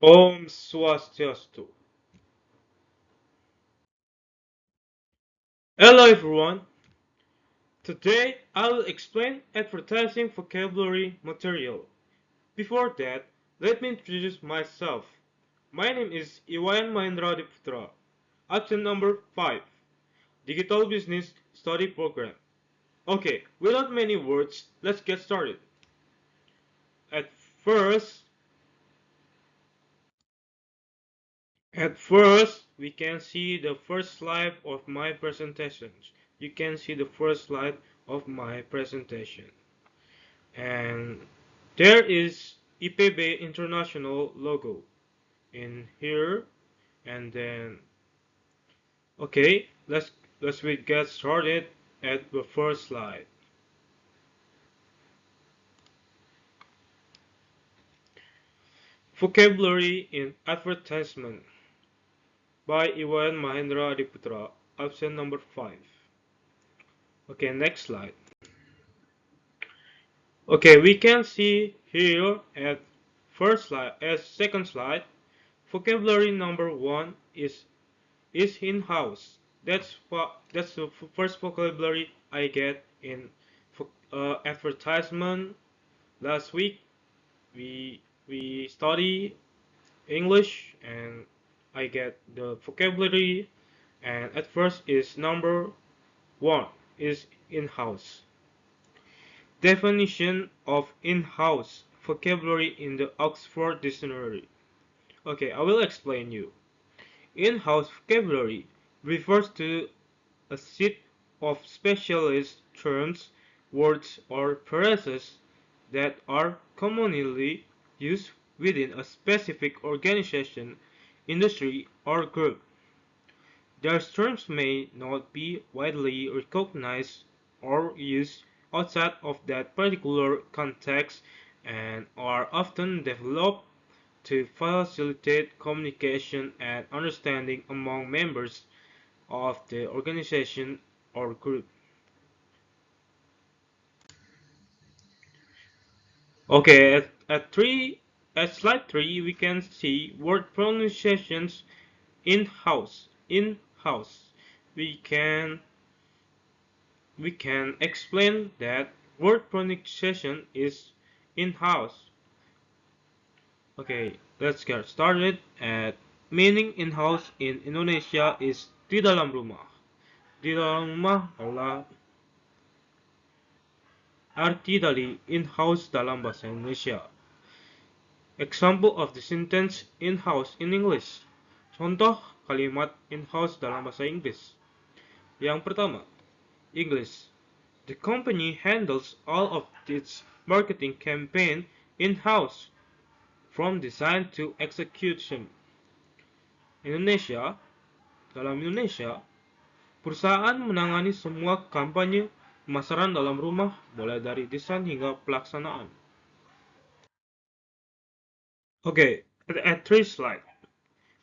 Om Swastiastu. Hello everyone. Today I will explain advertising vocabulary material. Before that, let me introduce myself. My name is Iwayan Mahendra Diputra, option number 5, Digital Business Study Program. Okay, without many words, let's get started. At first, At first, we can see the first slide of my presentation. You can see the first slide of my presentation. And there is IPB International logo in here. And then, okay, let's we get started at the first slide. Vocabulary in Advertisement by Iwan Mahendra Adiputra, option number 5. Okay, next slide. Okay, we can see here at second slide, vocabulary number 1 is in-house. That's the first vocabulary I get in advertisement. Last week we study English and I get the vocabulary, and at first is number 1 is in-house. Definition of in-house vocabulary in the Oxford Dictionary. Okay, I will explain you. In-house vocabulary refers to a set of specialist terms, words, or phrases that are commonly used within a specific organization, industry, or group. These terms may not be widely recognized or used outside of that particular context and are often developed to facilitate communication and understanding among members of the organization or group. Okay, at slide 3 we can see word pronunciations in-house. In-house. We can we can explain that word pronunciation is in-house. Okay, let's get started. At meaning in-house in Indonesia is di dalam rumah. Di dalam rumah adalah arti dari in-house dalam bahasa Indonesia. Example of the sentence in-house in English. Contoh kalimat in-house dalam bahasa Inggris. Yang pertama, English. The company handles all of its marketing campaign in-house, from design to execution. Indonesia, dalam Indonesia, perusahaan menangani semua kampanye pemasaran dalam rumah, mulai dari desain hingga pelaksanaan. Okay, at 3 slide,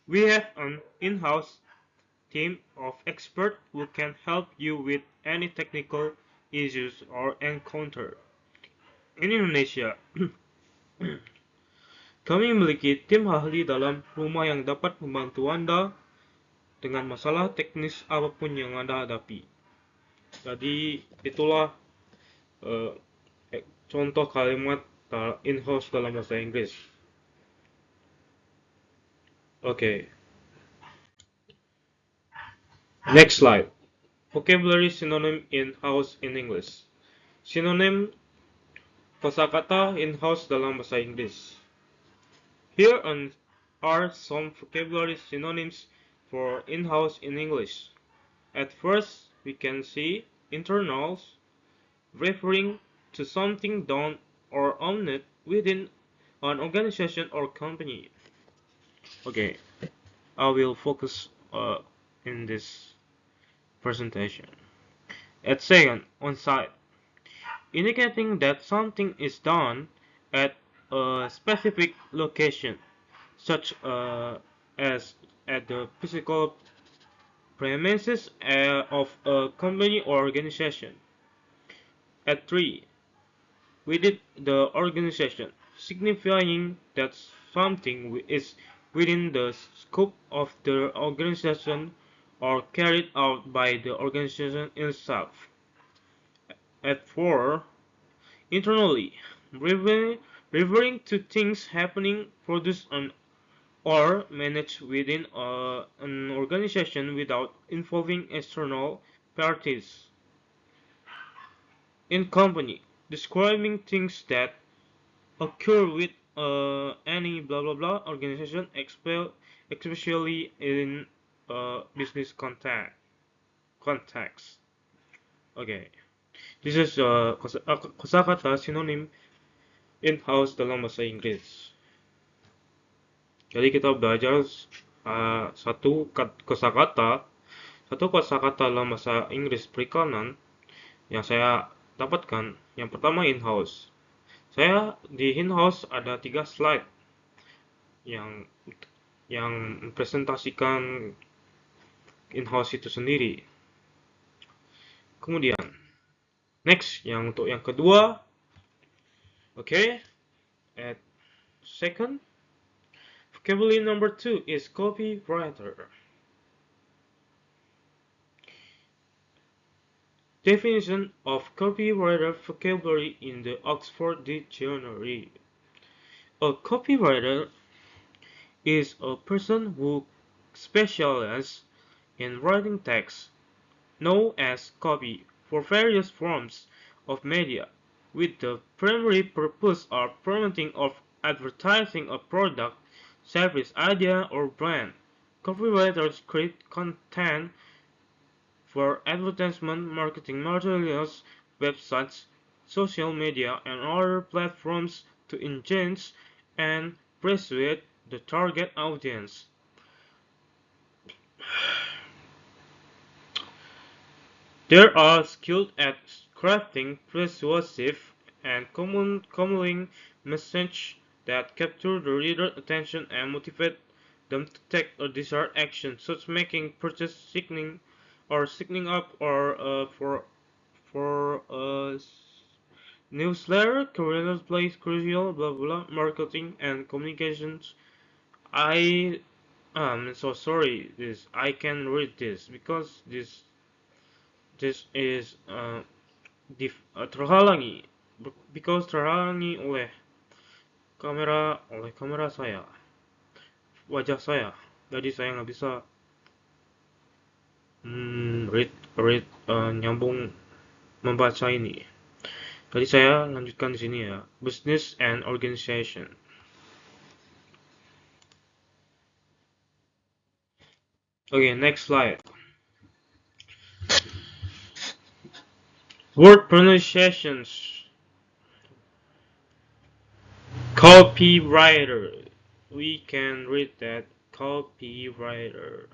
we have an in-house team of experts who can help you with any technical issues or encounter. In Indonesia, kami memiliki tim ahli dalam rumah yang dapat membantu Anda dengan masalah teknis apapun yang Anda hadapi. Jadi itulah uh, contoh kalimat in-house dalam bahasa Inggris. Okay. Next slide. Vocabulary synonym in-house in English. Synonym kosakata in-house dalam bahasa Inggris. Here are some vocabulary synonyms for in-house in English. At first, we can see internals, referring to something done or owned within an organization or company. Okay, I will focus in this presentation. At second, on-site, indicating that something is done at a specific location, such as at the physical premises of a company or organization. At 3, within the organization, signifying that something is within the scope of the organization or carried out by the organization itself. At 4, internally, referring to things happening, produced on or managed within an organization without involving external parties. In company, describing things that occur with any blah blah blah organization, especially in business context. Okay, this is kosakata sinonim in-house dalam bahasa Inggris. Jadi kita belajar satu kosakata dalam bahasa Inggris perikanan yang saya dapatkan. Yang pertama in-house. Saya di in-house ada 3 slide yang mempresentasikan in-house itu sendiri. Kemudian next, untuk yang kedua, okay, at second, vocabulary number 2 is copywriter. Definition of copywriter vocabulary in the Oxford Dictionary. A copywriter is a person who specializes in writing text, known as copy, for various forms of media, with the primary purpose of promoting or advertising a product, service, idea, or brand. Copywriters create content for advertisement, marketing materials, websites, social media, and other platforms to engage and persuade the target audience. They are skilled at crafting persuasive and compelling messages that capture the reader's attention and motivate them to take a desired action, such as making purchase, signing up, or for a newsletter, career plays crucial, blah blah, marketing and communications. I am so sorry. I can read this because this is terhalangi oleh kamera saya, wajah saya. Jadi saya nggak bisa nyambung membaca ini. Jadi saya lanjutkan di sini ya. Business and organization. Okay, next slide. Word pronunciations. Copywriter. We can read that copywriter.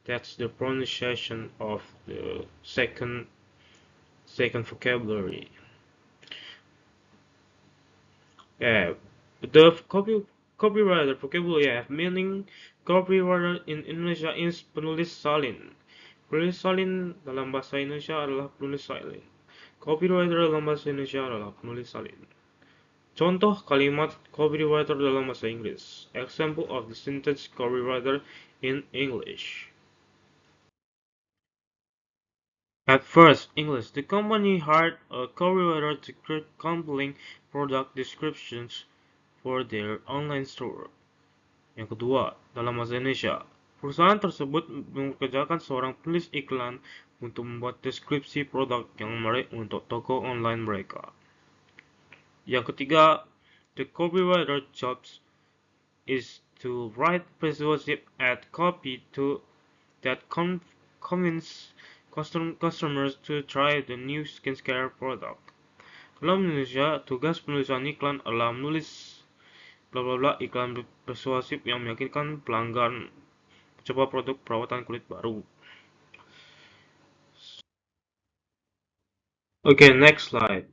That's the pronunciation of the second vocabulary. Yeah, the copywriter vocabulary have meaning. Copywriter in Indonesia is penulis salin. Penulis salin dalam bahasa Indonesia adalah penulis salin. Copywriter dalam bahasa Indonesia adalah penulis salin. Contoh kalimat copywriter dalam bahasa Inggris. Example of the sentence copywriter in English. At first, English. The company hired a copywriter to create compelling product descriptions for their online store. Yang kedua, dalam bahasa Indonesia, perusahaan tersebut mengerjakan seorang penulis iklan untuk membuat deskripsi produk yang menarik untuk toko online mereka. Yang ketiga, the copywriter jobs is to write persuasive ad copy that convince customers to try the new skincare product. Dalam Indonesia, tugas penulisan iklan adalah menulis bla bla bla iklan persuasif yang meyakinkan pelanggan mencoba produk perawatan kulit baru. Okay, next slide.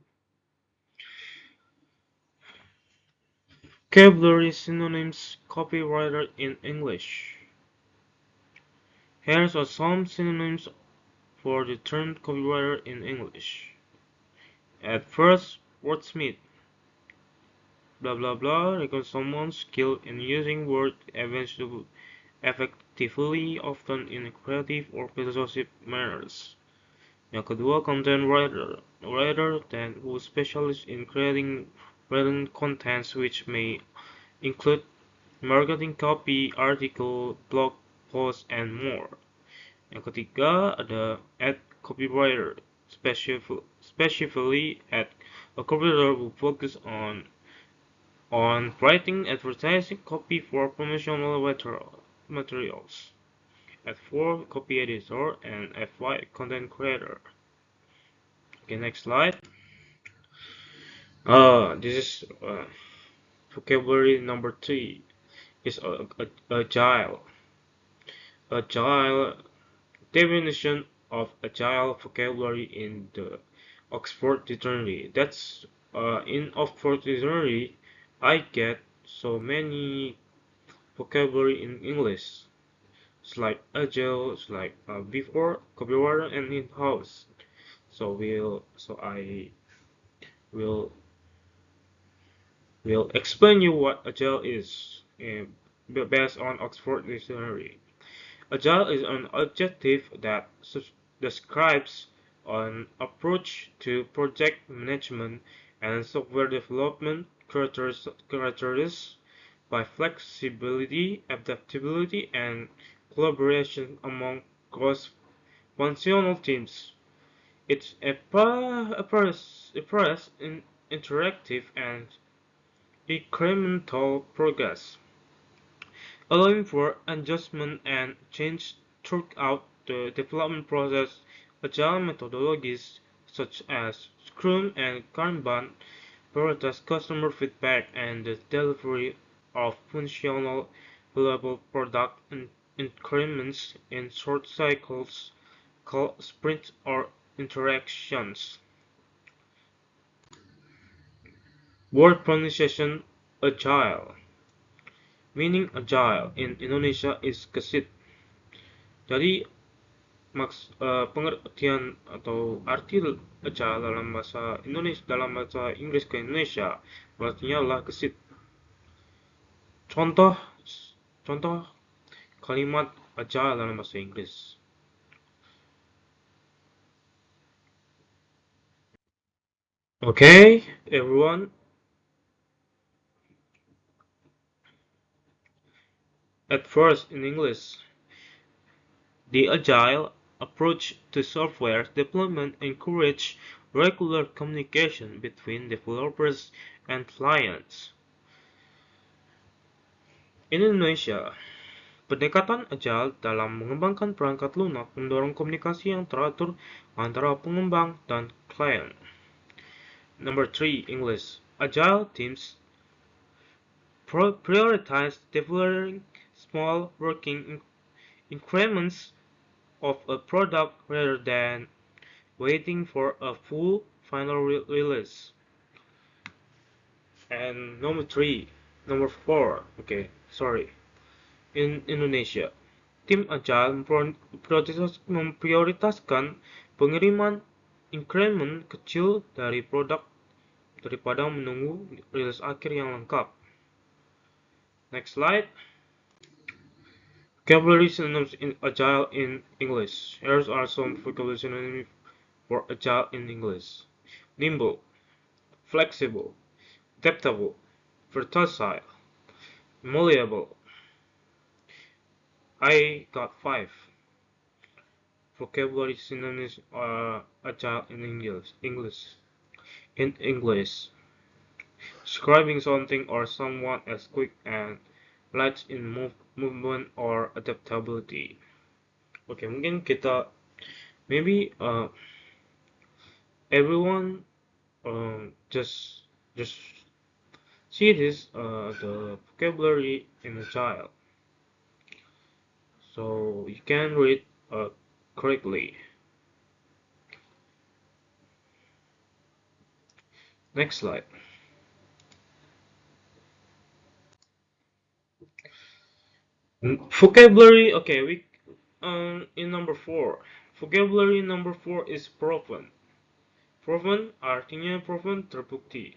Vocabulary synonyms copywriter in English. Here are some synonyms for the term copywriter in English. At first, wordsmith. blah blah blah requires someone skilled in using words effectively, often in creative or persuasive manners. Yang kedua, content writer that who specialize in creating relevant contents which may include marketing copy, article, blog posts, and more. Yang ketiga ada ad copywriter, specifically a copywriter who focus on writing advertising copy for promotional materials. F4 copy editor and F5 content creator. Okay, next slide. This is vocabulary number 3 is agile. Agile definition of agile vocabulary in the Oxford Dictionary. That's in Oxford Dictionary. I get so many vocabulary in English. It's like agile, it's like before copywriter and in-house. So I will explain you what agile is based on Oxford Dictionary. Agile is an adjective that describes an approach to project management and software development characterized by flexibility, adaptability, and collaboration among cross-functional teams. It's a interactive and incremental progress, allowing for adjustment and change throughout the development process. Agile methodologies such as Scrum and Kanban prioritize customer feedback and the delivery of functional, reliable product increments in short cycles called sprints or interactions. Word pronunciation agile. Meaning agile in Indonesia is gesit. Jadi pengertian atau arti agile dalam bahasa Indonesia, dalam bahasa Inggris ke Indonesia artinya adalah gesit. Contoh contoh kalimat agile dalam bahasa Inggris. Okay, everyone. At first, in English, the agile approach to software development encourages regular communication between developers and clients. In Indonesia, pendekatan agile dalam mengembangkan perangkat lunak mendorong komunikasi yang teratur antara pengembang dan klien. Number 3, English. Agile teams prioritize developing small working increments of a product rather than waiting for a full final release. And number 4, okay, sorry. In Indonesia, tim agile memprioritaskan pengiriman increment kecil dari produk daripada menunggu rilis akhir yang lengkap. Next slide. Vocabulary synonyms in agile in English. Here are some vocabulary synonyms for agile in English. Nimble, flexible, adaptable, versatile, malleable. I got 5 vocabulary synonyms agile in English. In English, describing something or someone as quick and light in movement or adaptability. Okay, mungkin kita maybe everyone just see this the vocabulary in agile, so you can read correctly. Next slide. Vocabulary. Okay, we in number 4. Vocabulary number 4 is proven. Proven artinya proven terbukti.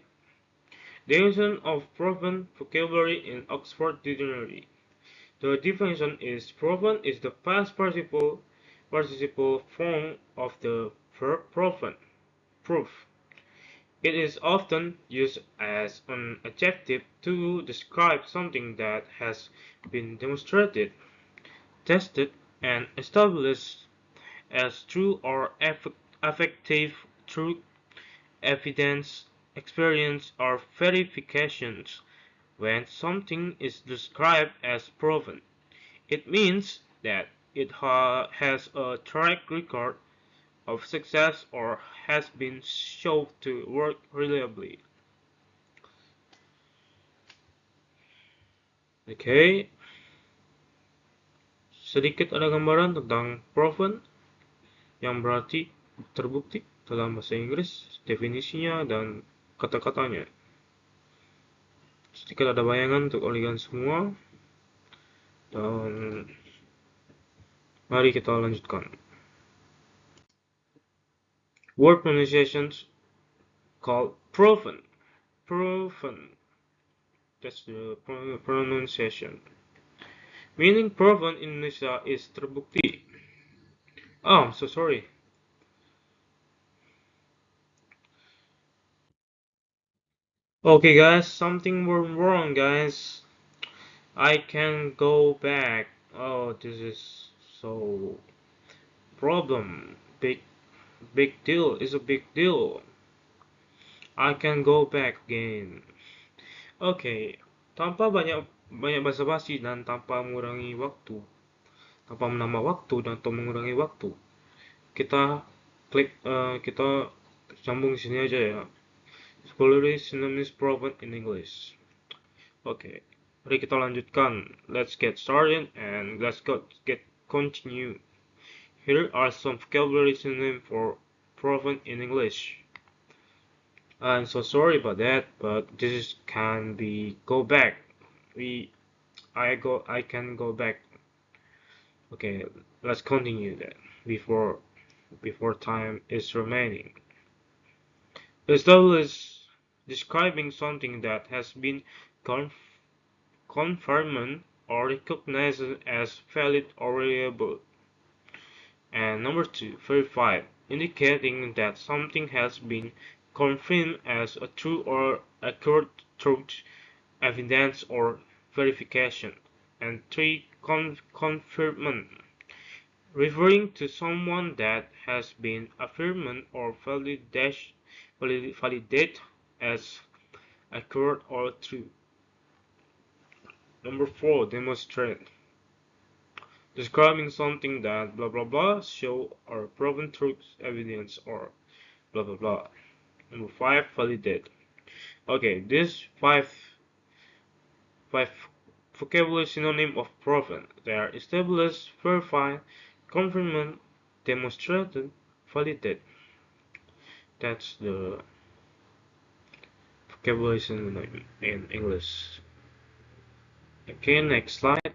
Definition of proven vocabulary in Oxford Dictionary. The definition is proven is the past participle form of the verb proven, proof. It is often used as an adjective to describe something that has been demonstrated, tested, and established as true or effective through evidence, experience, or verifications. When something is described as proven, it means that it has a track record of success or has been shown to work reliably. Oke, sedikit ada gambaran tentang proven yang berarti terbukti dalam bahasa Inggris, definisinya dan kata-katanya. Sedikit ada bayangan untuk kalian semua. Dan mari kita lanjutkan. Word pronunciations called proven. Proven. That's the pronunciation. Meaning proven in Indonesia is terbukti. Oh, I'm so sorry. Okay guys, something went wrong guys. I can go back. Oh, this is so problem. Big deal. It's a big deal. I can go back again. Oke, tanpa banyak basa-basi dan tanpa mengurangi waktu, tanpa menambah waktu dan atau mengurangi waktu, kita kita sambung sini aja ya. Vocabulary synonyms proven in English. Oke, mari kita lanjutkan. Let's get started and let's get continue. Here are some vocabulary synonyms for proven in English. I'm so sorry about that, but this can be go back. I can go back. Okay, let's continue that before time is remaining. Establish describing something that has been confirmed or recognized as valid or reliable. And number 2, verify, indicating that something has been confirmed as a true or accurate truth, evidence, or verification. And 3, confirmation, referring to someone that has been affirmed or validated as accurate or true. Number 4, demonstrate, describing something that blah blah blah show or proven truth, evidence, or blah blah blah. Number 5, validate. Okay, these five vocabulary synonym of proven. They are established, verified, confirmed, demonstrated, validated. That's the vocabulary synonym in English. Okay, next slide.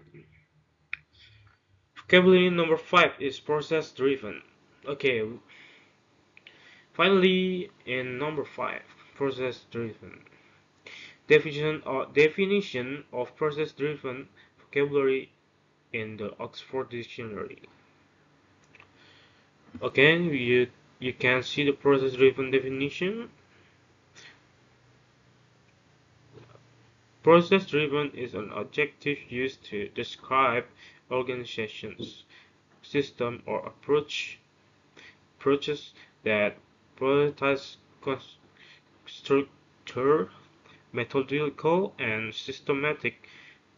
Vocabulary number 5 is process driven. Okay, finally in number 5, process driven. Definition of process driven vocabulary in the Oxford Dictionary. Okay, you can see the process driven definition. Process driven is an adjective used to describe organizations, system, or approaches that prioritize structure, methodical and systematic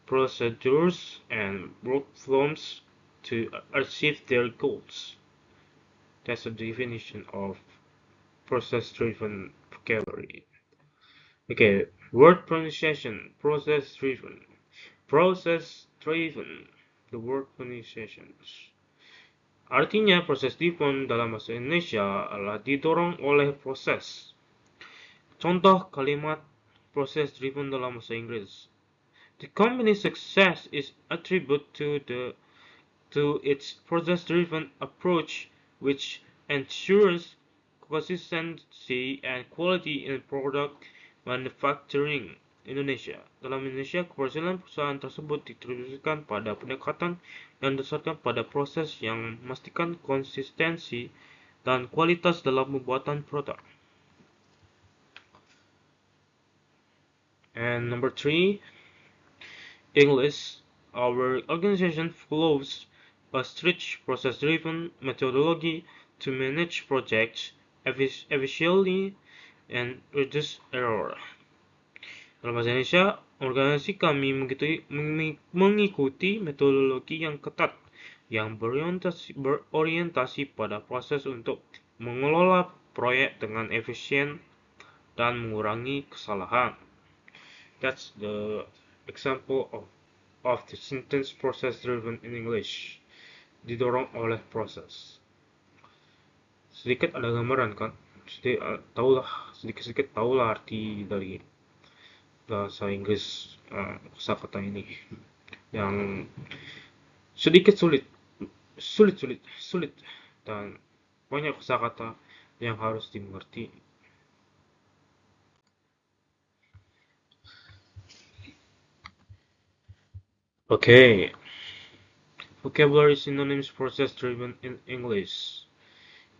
procedures and workflows to achieve their goals. That's the definition of process-driven vocabulary. Okay, word pronunciation, process-driven. Process-driven, the word pronunciations. Artinya proses driven dalam bahasa Indonesia adalah didorong oleh proses. Contoh kalimat process driven dalam bahasa Inggris. The company's success is attributed to its process-driven approach, which ensures consistency and quality in product Manufacturing Indonesia. Dalam Indonesia, keberhasilan perusahaan tersebut diteruskan pada pendekatan yang didasarkan pada proses yang memastikan konsistensi dan kualitas dalam pembuatan produk. And number 3, English. Our organization follows a strict process-driven methodology to manage projects efficiently and reduce error. Dalam bahasa Indonesia, organisasi kami mengikuti metodologi yang ketat yang berorientasi pada proses untuk mengelola proyek dengan efisien dan mengurangi kesalahan. That's the example of the sentence process driven in English. Didorong oleh proses. Sedikit ada gambaran kan? Sedikit tahulah arti dari bahasa Inggris kosakata ini yang sedikit sulit dan banyak kosakata yang harus dimengerti. Okay, vocabulary synonyms process driven in English.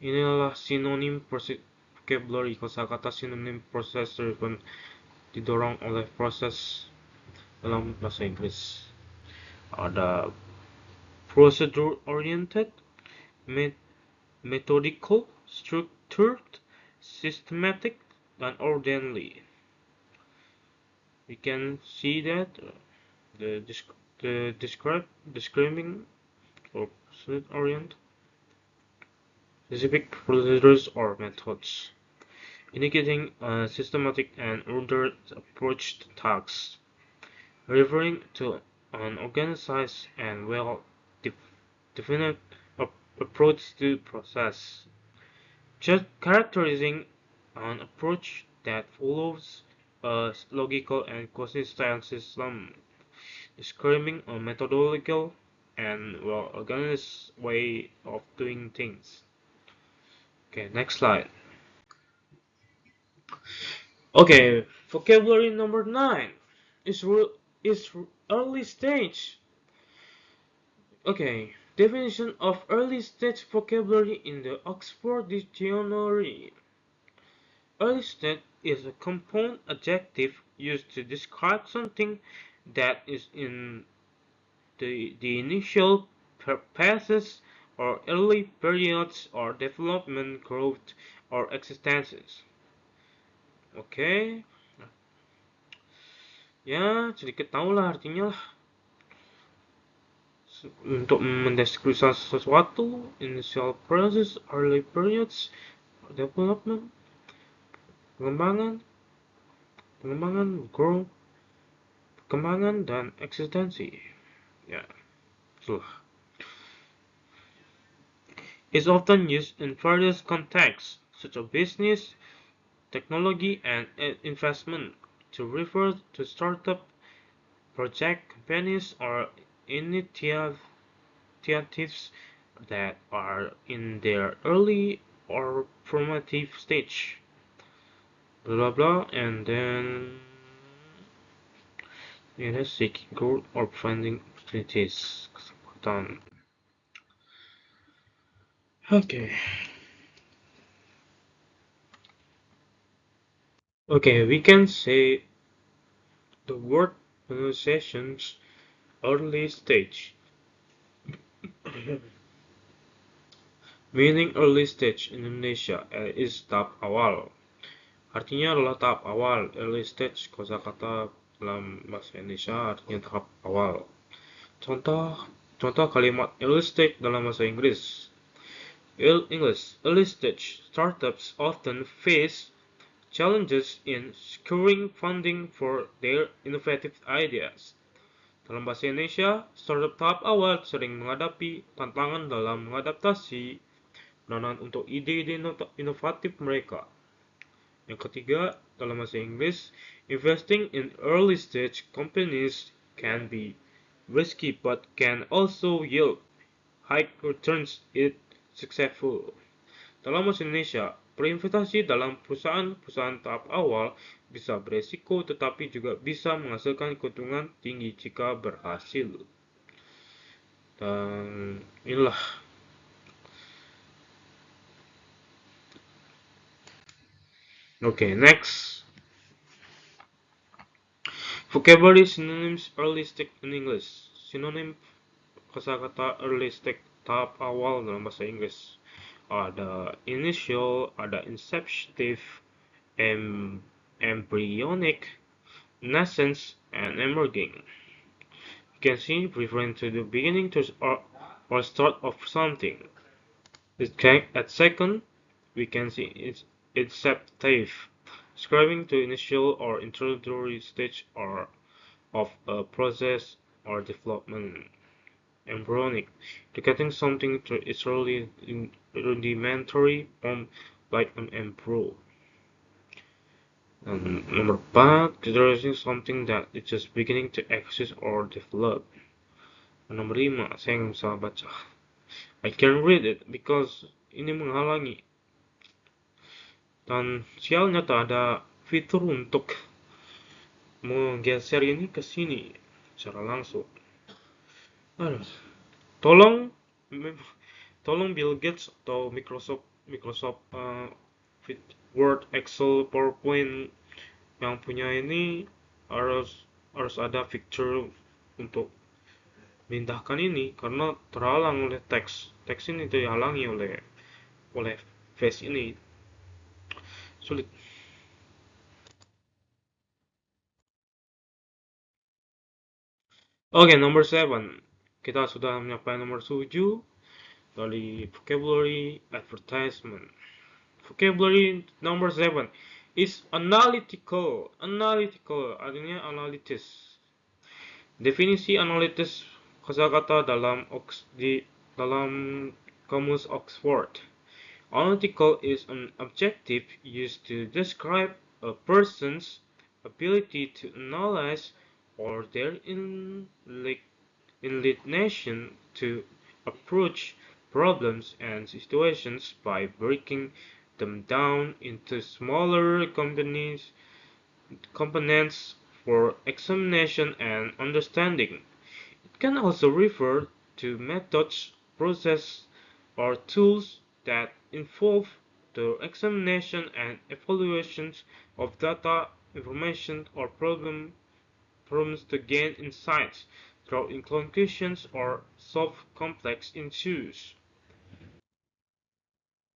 Inilah sinonim vocabulary kosakata sinonim process driven didorong oleh proses dalam bahasa Inggris. Ada procedure oriented, methodical, structured, systematic, dan orderly. We can see that the describing or orient specific procedures or methods, indicating a systematic and ordered approach to tasks, referring to an organized and well-defined approach to process, just characterizing an approach that follows a logical and consistent system, describing a methodological and well-organized way of doing things. Okay, next slide. Okay, vocabulary number 9 is early stage. Okay, definition of early stage vocabulary in the Oxford Dictionary. Early stage is a compound adjective used to describe something that is in the initial phases or early periods or development, growth, or existences. Oke, ya sedikit tahulah artinya lah. Untuk mendeskripsikan sesuatu, initial process, early periods, development, pengembangan, growth, perkembangan, dan eksistensi. Ya, itulah. It's often used in various contexts, such as business, technology, and investment, to refer to startup, project companies, or initiatives that are in their early or formative stage. Blah blah, and then it is seeking growth or finding opportunities. Kesempatan. Okay. Okay, we can say the word pronunciations early stage. Meaning early stage in Indonesia is tahap awal. Artinya adalah tahap awal. Early stage kosakata dalam bahasa Indonesia artinya tahap awal. Contoh kalimat early stage dalam bahasa Inggris. Early stage startups often face challenges in securing funding for their innovative ideas. Dalam bahasa Indonesia, startup tahap awal sering menghadapi tantangan dalam mengadaptasi danaan untuk ide-ide inovatif mereka. Yang ketiga, dalam bahasa Inggris, investing in early stage companies can be risky but can also yield high returns if successful. Dalam bahasa Indonesia, berinvestasi dalam perusahaan tahap awal bisa beresiko, tetapi juga bisa menghasilkan keuntungan tinggi jika berhasil. Dan inilah. Okay, next. Vocabulary synonyms early stage in English. Sinonim kosakata early stage, tahap awal dalam bahasa Inggris. Ada initial, ada inceptive, embryonic, nascent, and emerging. You can see referring to the beginning to or start of something. At second, we can see it's inceptive, describing the initial or introductory stage or of a process or development. Embryonic, indicating something to its early rudimentary form like an embryo. Number 4, introducing something that is just beginning to exist or develop. Nomor 5, saya nggak bisa baca. I can read it because ini menghalangi. Dan sialnya tak ada fitur untuk menggeser ini ke sini secara langsung. Aduh. Tolong Bill Gates atau Microsoft Word, Excel, PowerPoint yang punya ini harus ada fitur untuk pindahkan ini karena terhalang oleh teks ini dihalangi oleh face ini, sulit. Oke, nomor 7. Kita sudah mencapai nomor 7 dari vocabulary advertisement. Vocabulary number 7 is analytical. Analytical artinya analitis. Definisi analitis kosakata dalam kamus Oxford. Analytical is an adjective used to describe a person's ability to analyze or their inclination to approach problems and situations by breaking them down into smaller components for examination and understanding. It can also refer to methods, processes, or tools that involve the examination and evaluation of data, information, or problems to gain insights, draw conclusions, or solve complex issues.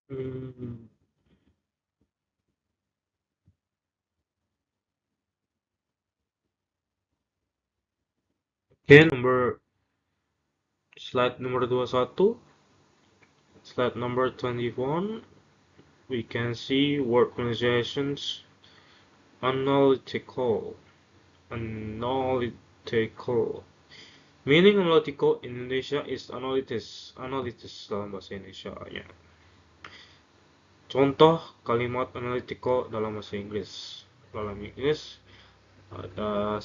Hmm. Oke, slide nomor 21. Slide number 21. We can see word pronunciations. Analytical. Meaning analytical in Indonesia is analytis dalam bahasa Indonesia ya. Contoh kalimat analytical dalam bahasa Inggris. Dalam Inggris ada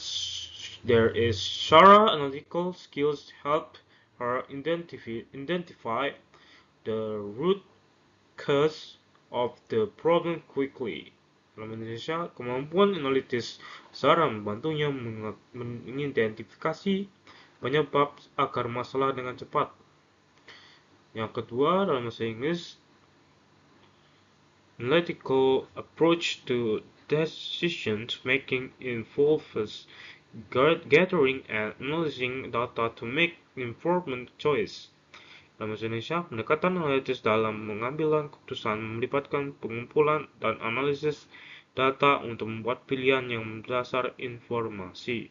there is Sarah analytical skills help her identify the root cause of the problem quickly. Dalam Indonesia, kemampuan analitis Sarah membantunya mengidentifikasi penyebab akar masalah dengan cepat. Yang kedua, dalam bahasa Inggris, analytical approach to decision making involves gathering and analyzing data to make informed choice. Dalam bahasa Indonesia, pendekatan analitis dalam mengambil keputusan melibatkan pengumpulan dan analisis data untuk membuat pilihan yang berdasar informasi.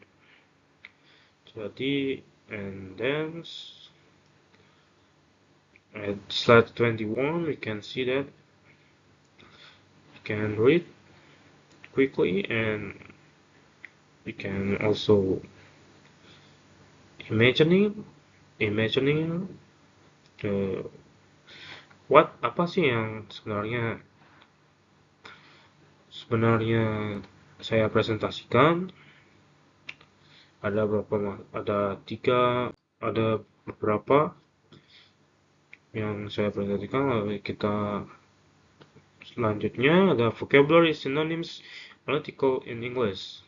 Jadi, and then at slide 21, we can see that you can read quickly and you can also imagining apa sih yang sebenarnya saya presentasikan. Ada beberapa yang saya presentasikan. Lalu kita selanjutnya ada vocabulary synonyms Analytical in English.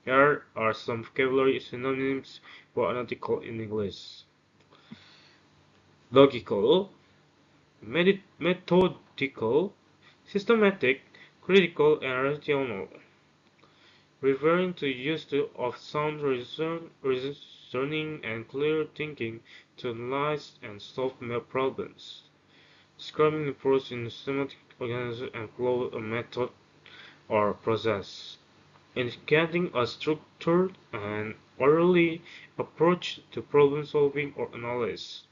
Here are some vocabulary synonyms for analytical in English. Logical, methodical, systematic, critical, and rational, referring to use of sound reasoning and clear thinking to analyze and solve problems. Describing the approach in systematic organization and flow a method or process, indicating a structured and orderly approach to problem solving or analysis.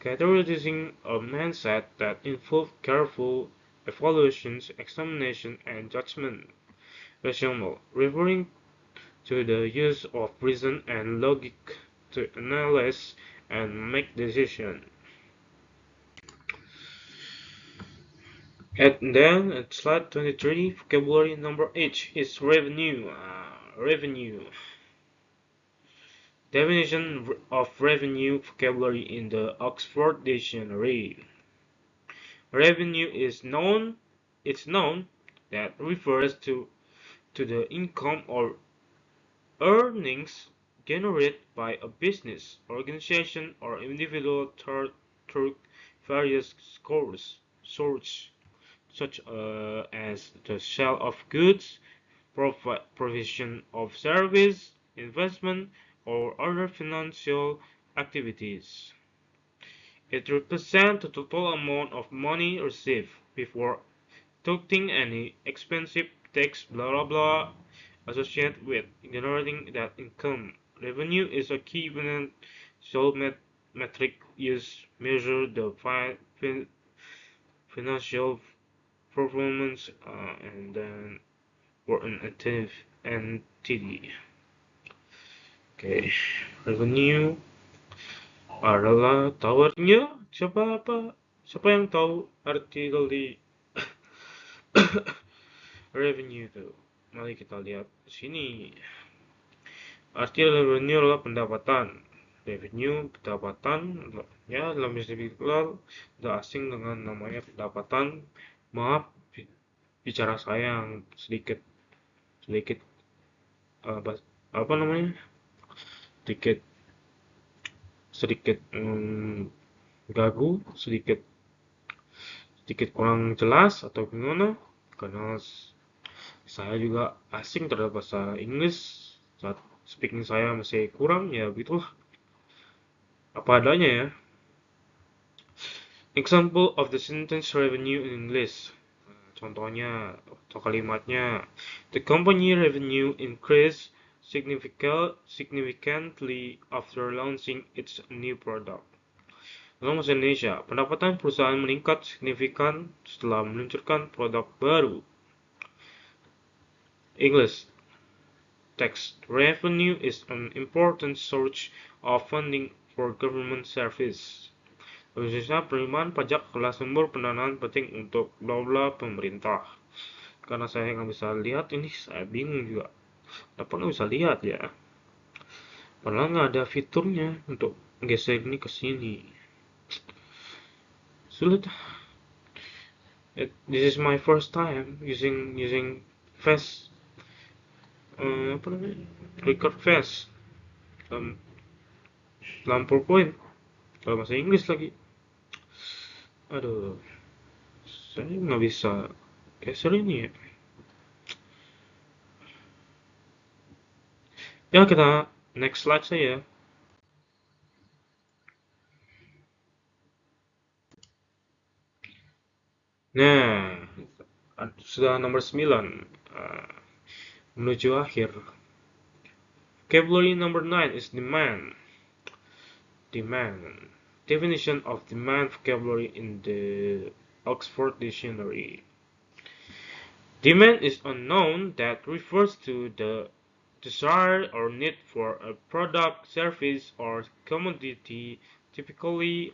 Characterizing a mindset that involves careful evaluations, examination, and judgment. Rational, referring to the use of reason and logic to analyze and make decisions. And then at slide 23, vocabulary number H is revenue. Revenue. Definition of revenue vocabulary in the Oxford Dictionary. Revenue is known. It's known that refers to the income or earnings generated by a business, organization, or individual through various sources, such as the sale of goods, provision of service, investment, or other financial activities. It represents the total amount of money received before deducting any expensive tax blah blah blah associated with generating that income. Revenue is a key financial metric used to measure the financial performance and then for an entity. Oke, revenue adalah tawarnya siapa yang tahu arti dari revenue itu? Mari kita lihat di sini. Arti revenue adalah pendapatan. Revenue pendapatan ya dalam istilah tidak asing dengan namanya pendapatan. Maaf bicara saya yang sedikit apa namanya? sedikit gagu, sedikit kurang jelas atau gimana, karena saya juga asing terhadap bahasa Inggris, saat speaking saya masih kurang, ya begitulah, apa adanya ya. Example of the sentence revenue in English. Contohnya atau kalimatnya, the company revenue increased significantly after launching its new product. Dalam bahasa Indonesia, pendapatan perusahaan meningkat signifikan setelah meluncurkan produk baru. English text. Revenue is an important source of funding for government service. Khususnya penerimaan pajak adalah sumber pendanaan penting untuk bla pemerintah. Karena saya nggak bisa lihat ini, saya bingung juga. Kenapa nggak bisa lihat ya? Padahal nggak ada fiturnya untuk geser ini ke sini. Sulit. This is my first time using face apa namanya? Record face dalam PowerPoint. Kalau bahasa Inggris lagi. Aduh. Saya nggak bisa geser ini ya. Ya, kita next slide saja. Nah, sudah nomor 9. Menuju akhir. Vocabulary number 9 is demand. Demand. Definition of demand vocabulary in the Oxford Dictionary. Demand is a noun that refers to the desire or need for a product, service, or commodity, typically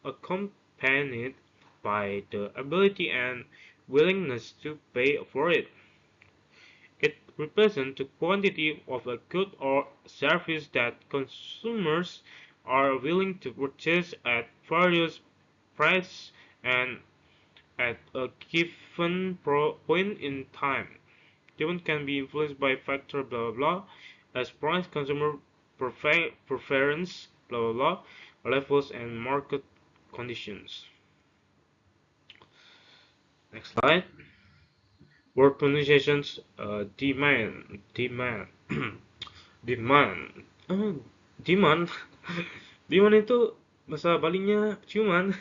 accompanied by the ability and willingness to pay for it. It represents the quantity of a good or service that consumers are willing to purchase at various prices and at a given point in time. Demand can be influenced by factor blah blah blah as price, consumer preference blah blah blah levels and market conditions. Next slide. Word pronunciations. Demand. Demand. Demand. Demand itu bahasa Balinya ciuman.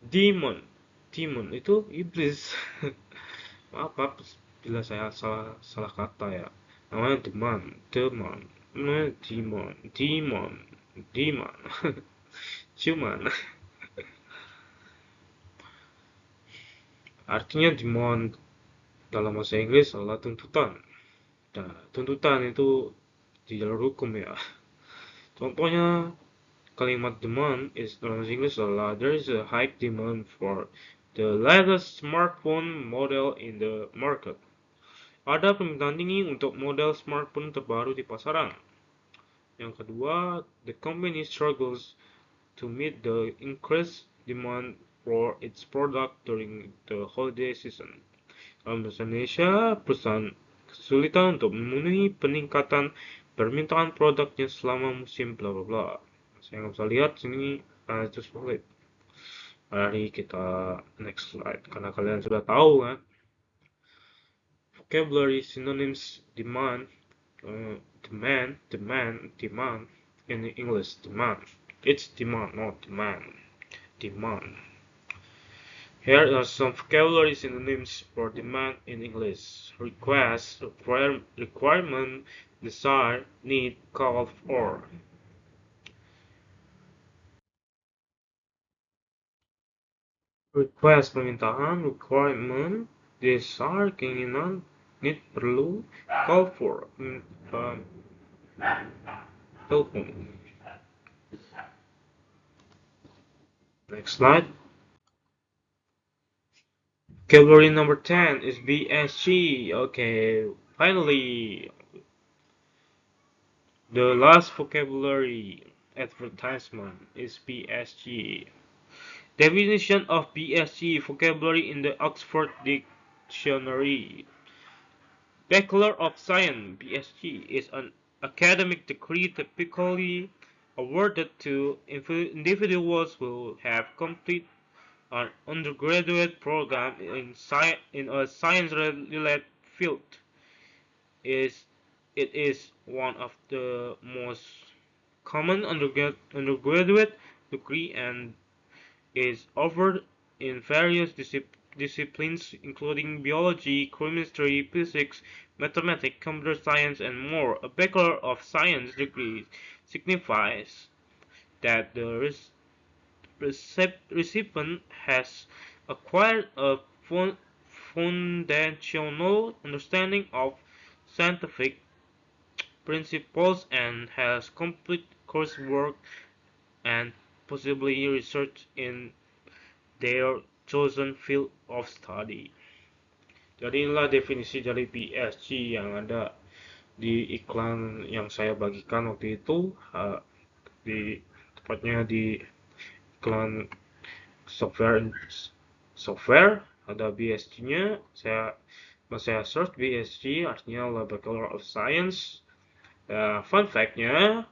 Demon. Demon itu iblis. Maaf bila saya salah kata ya. Namanya demon. Namanya demon. Ciuman. Artinya demand dalam bahasa Inggris adalah tuntutan. Nah, tuntutan itu di jalur hukum ya. Contohnya kalimat demand is dalam bahasa Inggris adalah there is a high demand for the latest smartphone model in the market. Ada permintaan tinggi untuk model smartphone terbaru di pasaran. Yang kedua, the company struggles to meet the increased demand for its product during the holiday season. Dalam bahasa Indonesia, perusahaan kesulitan untuk memenuhi peningkatan permintaan produknya selama musim bla bla bla. Saya nggak bisa lihat sini itu sulit. Mari kita next slide karena kalian sudah tahu kan. Vocabulary synonyms demand, demand in English demand. It's demand, not demand. Demand. Here are some vocabulary synonyms for demand in English. Request, requirement, desire, need, call for. Request permintaan, requirement, desire keinginan, need perlu, call for telepon. Next slide. Vocabulary number 10 is BSG. Okay, finally, the last vocabulary advertisement is BSG. Definition of BSG vocabulary in the Oxford Dictionary. Bachelor of Science (BSc) is an academic degree typically awarded to individuals who have completed an undergraduate program in a science-related field. It is one of the most common undergraduate degree and is offered in various disciplines including biology, chemistry, physics, mathematics, computer science, and more. A Bachelor of Science degree signifies that the recipient has acquired a foundational understanding of scientific principles and has complete coursework and possibly research in their chosen field of study. Jadi inilah definisi dari PSG yang ada di iklan yang saya bagikan waktu itu, di tepatnya di iklan software ada BSG-nya. Saya search BSG artinya adalah Bachelor of Science. Fun fact-nya,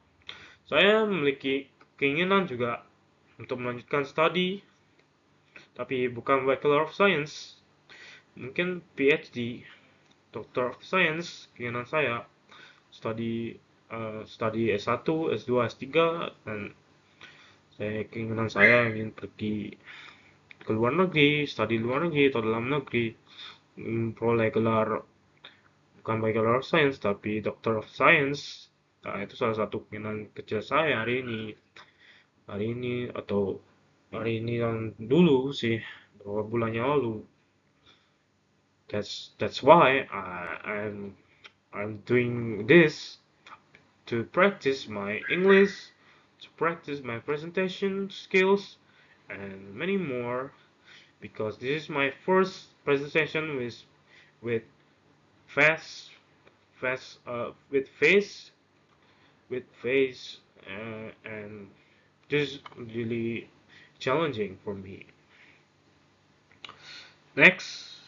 saya memiliki keinginan juga untuk melanjutkan studi, tapi bukan Bachelor of Science, mungkin PhD, Doctor of Science, keinginan saya studi S1, S2, S3, dan keinginan saya ingin pergi ke luar negeri, studi luar negeri atau dalam negeri, memperoleh gelar bukan Bachelor of Science tapi Doctor of Science. Nah, itu salah satu keinginan kecil saya hari ini dan dulu sih, beberapa bulan yang lalu. That's why I'm doing this to practice my English, to practice my presentation skills, and many more. Because this is my first presentation with face, and this is really challenging for me. Next,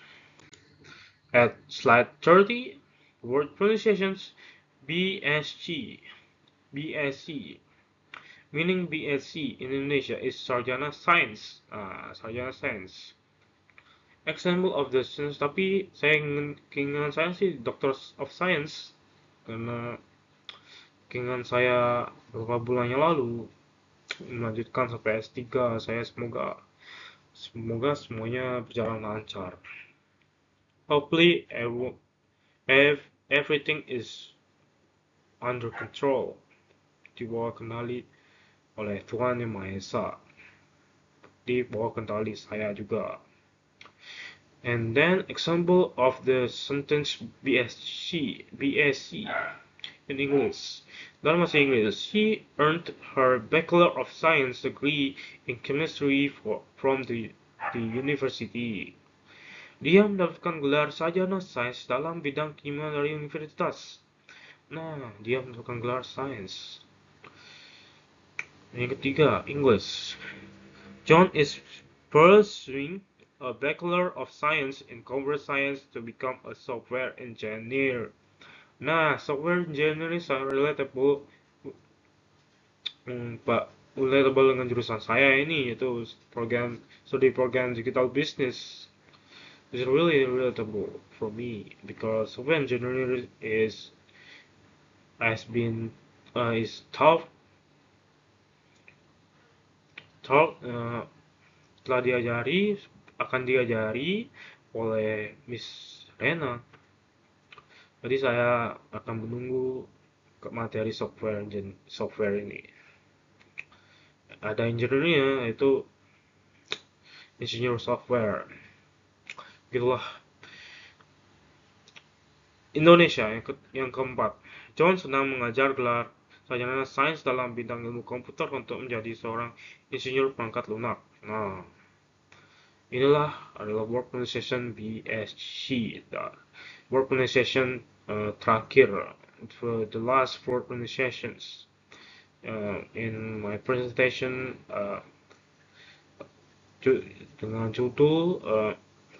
At slide 30, word pronunciations BSC. BSc. Meaning BSc in Indonesia is Sarjana Sains. Sarjana Sains. Example of the science, tapi saya keinginan saya sih Doctor of Science karena keinginan saya beberapa bulan yang lalu melanjutkan sampai S3. Saya semoga semuanya berjalan lancar. Hopefully everything is under control, di bawah kendali oleh Tuhan Yang Maha Esa, di bawah kendali saya juga. And then example of the sentence BSc in English. Dalam bahasa Inggris, she earned her Bachelor of Science degree in chemistry from the university. Dia mendapatkan gelar sarjana sains dalam bidang kimia dari universitas. Nah, dia mendapatkan gelar sains. Yang ketiga, English. John is pursuing a Bachelor of Science in Computer Science to become a software engineer. Nah, software engineer ini sangat relatable, relatable dengan jurusan saya ini, yaitu studi program digital business. It's really relatable for me because software engineering is taught telah akan diajari oleh Miss Rena. Jadi saya akan menunggu ke materi software ini. Ada engineer-nya, yaitu insinyur software. Gitulah. Indonesia yang keempat. John sedang mengajar gelar sarjana sains dalam bidang ilmu komputer untuk menjadi seorang insinyur perangkat lunak. Nah, inilah adalah word pronunciation BSc. Word pronunciation terakhir, the last four pronunciations in my presentation dengan judul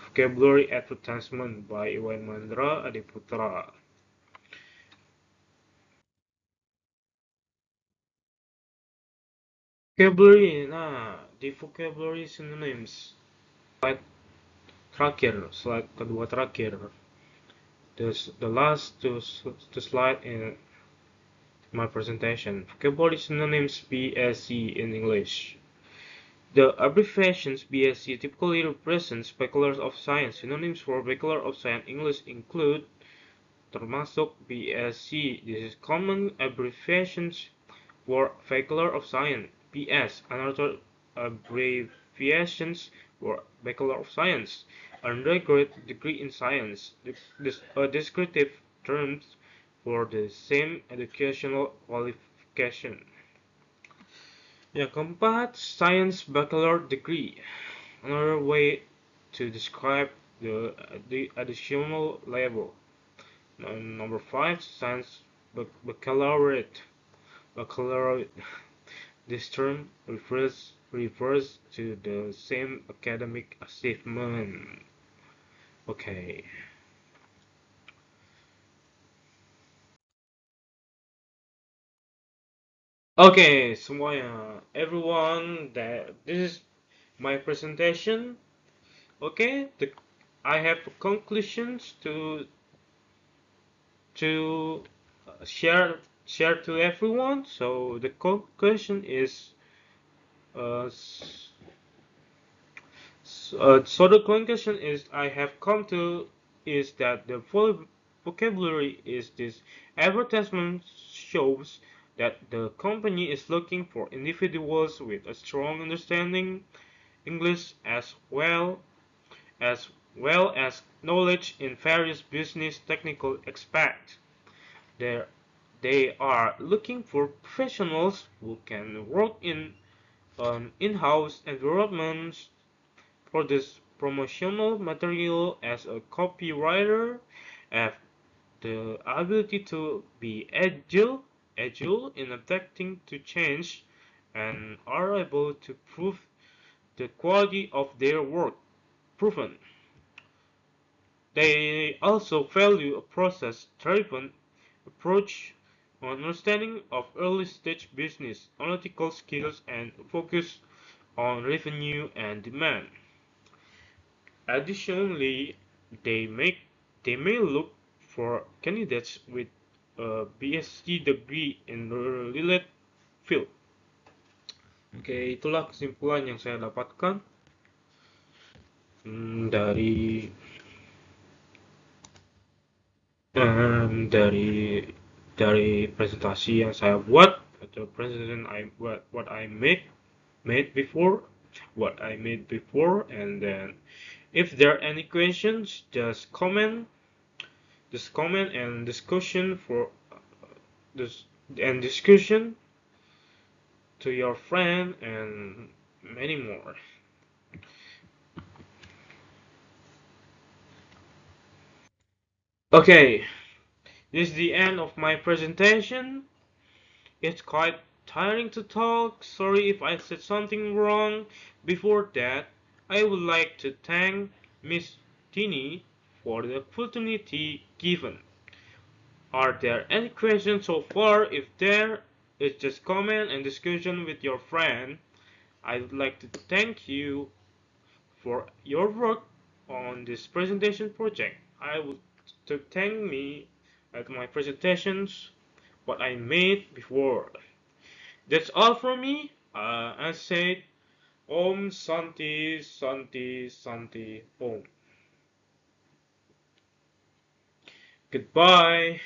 Vocabulary Advertisement by Iwan Mandra Adiputra. Vocabulary, nah di vocabulary synonyms slide kedua terakhir, the last two slide in my presentation. Vocabulary synonyms BSc in English. The abbreviations BSc typically represents Bachelor of Science. Synonyms for Bachelor of Science English include termasuk BSc. This is common abbreviations for Bachelor of Science. BS, another abbreviations for Bachelor of Science. Undergraduate degree in science. Descriptive terms for the same educational qualification. Yang keempat, Science Bachelor Degree. Another way to describe the additional level. Number 5, Science Baccalaureate. This term refers to the same academic achievement. Okay. Okay, semuanya, everyone, this is my presentation. Okay, I have conclusions to share to everyone. So the conclusion is I have come to is that the vocabulary is this advertisement shows that the company is looking for individuals with a strong understanding English as well as knowledge in various business technical aspects. They are looking for professionals who can work in an in-house environment for this promotional material as a copywriter, have the ability to be agile in adapting to change, and are able to prove the quality of their work. Proven. They also value a process-driven approach on understanding of early-stage business, analytical skills, and focus on revenue and demand. Additionally, they make they may look for candidates with a BSc degree in related field. Oke, itulah kesimpulan yang saya dapatkan dari dari presentasi yang saya buat atau presentation what I made before, and then if there are any questions, just comment and discussion for this and discussion to your friend and many more. Okay, this is the end of my presentation. It's quite tiring to talk. Sorry if I said something wrong. Before that, I would like to thank Miss Tini for the opportunity given. Are there any questions so far? If there is, just comment and discussion with your friend. I would like to thank you for your work on this presentation project. I would to thank me at my presentations what I made before. That's all from me. I said Om Santi Santi Santi Om. Goodbye.